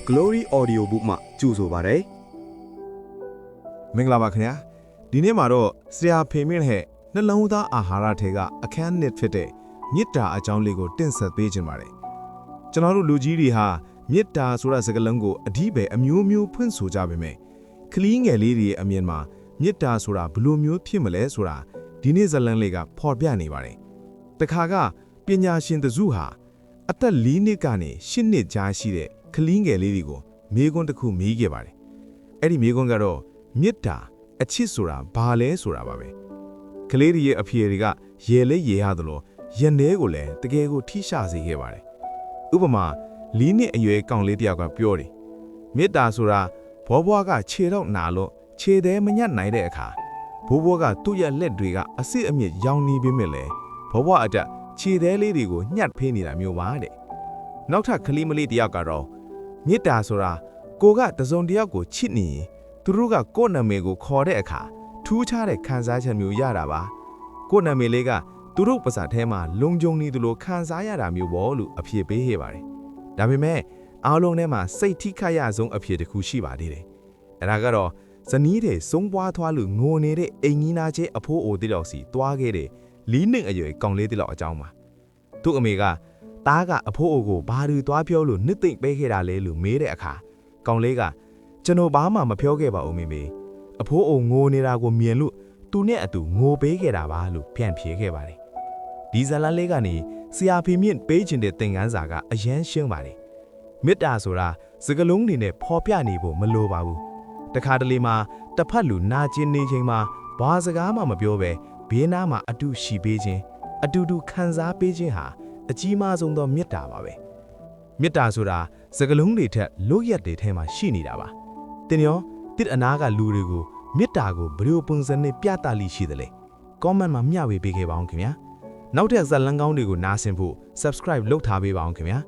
Glory Audio Book မှာကြိုဆိုပါရစေမင်္ဂလာပါခင်ဗျာဒီနေ့မှာတော့ဆရာဖေမင်းရဲ့နှလုံးသားအာဟာရထဲကအခန်းနှစ်ဖြစ်တဲ့မေတ္တာအကြောင်းလေးကိုတင်ဆက်ပေးခြင်းပါတယ်ကျွန်တော်တို့လူကြီးတွေဟာမေတ္တာဆိုတဲ့စကားလုံးကိုအဓိပ္ပာယ်အမျိုးမျိုးဖွင့်ဆိုကြပေမဲ့ကလေးငယ်လေးတွေရဲ့အမြင်မှာမေတ္တာဆိုတာဘယ်လိုမျိုးဖြစ်မလဲဆိုတာဒီနေ့ဇာတ်လမ်းလေးကဖော်ပြနေပါတယ်တခါကပညာရှင်တစုဟာအသက်4နှစ်ကနေ10နှစ်ကြားရှိတဲ့ကလေးငယ်လေးတွေကိုမေးခွန်းတစ်ခုမေးခဲ့ပါတယ်အဲ့ဒီမေးခွန်းကတော့မေတ္တာအချစ်ဆိုတာဘာလဲဆိုတာပါပဲကလေးတွေရဲ့အဖြေတွေကရေလဲရေရသလိုရန်ထဲကိုလည်းတကယ်ကိုထိရှစေခဲ့ပါတယ်ဥပမာ4နှစ်အရွယ်ကောင်လေးတယောက်ကပြောတယ်မေတ္တာဆိုတာဘောဘွားကခြေတော့နာလို့ခြေသေးမညက်နိုင်တဲ့အခါဘိုးဘွားကသူ့ရဲ့လက်တွေကအစစ်အမြစ်ရောင်နေပြီးမြဲလေဘောဘွားအတက်ခြေသေးလေးတွေကိုညှက်ဖေးနေတာမျိုးပါတဲ့နောက်ထပ်ကလေးမလေးတယောက်ကတော့မေတ္တာဆိုတာကိုကတစုံတယောက်ကိုချစ်နေရင်သူတို့ကကိုယ့်နာမည်ကိုခေါ်တဲ့အခါထူးခြားတဲ့ခံစားချက်မျိုးရတာပါကိုယ့်နာမည်လေးကသူတို့ပါးစပ်ထဲမှာလုံခြုံနေသလိုခံစားရတာမျိုးပေါ့လို့အဖြေပေးခဲ့ပါတယ်ဒါပေမဲ့အားလုံးထဲမှာစိတ်ထိခိုက်ရဆုံးအဖြေတစ်ခုရှိပါသေးတယ်အဲ့ဒါကတော့ဇနီးတဲ့ဆုံးပွားသွားလို့ငိုနေတဲ့အိမ်ကြီးနာကျဲအဖိုးအိုတိတော်စီတွားခဲ့တဲ့၄နှစ်အရွယ်ကောင်လေးတိတော်အကြောင်းပါသူ့အမေကသားကအဖိုးအိုကိုဘာသူတွားပြောလို့နှစ်သိမ့်ပေးခဲ့တာလဲလို့မေးတဲ့အခါကောင်လေးကကျွန်တော်ဘာမှမပြောခဲ့ပါဘူးမေမေအဖိုးအိုငိုနေတာကိုမြင်လို့သူနဲ့အတူငိုပေးခဲ့တာပါလို့ပြန်ဖြေခဲ့ပါတယ်ဒီဇာလန်လေးကနေဆရာဖေမြင့်ပေးခြင်းတဲ့သင်ခန်းစာကအရန်ရှင်းပါတယ်မေတ္တာဆိုတာစကားလုံးတွေနဲ့ဖော်ပြနေဖို့မလိုပါဘူးတခါတလေမှာတစ်ဖက်လူနာကျင်နေချိန်မှာဘာစကားမှမပြောဘဲဘေးနားမှာအတူရှိပေးခြင်းအတူတူခံစားပေးခြင်းဟာအကြီးမားဆုံးသောမေတ္တာပါပဲမေတ္တာဆိုတာစကားလုံးတွေထက်လို့ရက်တွေထဲမှာရှိနေတာပါတင်ရောတစ်အနာကလူတွေကိုမေတ္တာကိုဘယ်လိုပုံစံနဲ့ပြသလိရှိသလဲ comment မှာမျှဝေပေးခဲ့ပါအောင်ခင်ဗျာနောက်ထပ်ဇာတ်လမ်းကောင်းတွေကိုနားဆင်ဖို့ subscribe လုပ်ထားပေးပါအောင်ခင်ဗျာ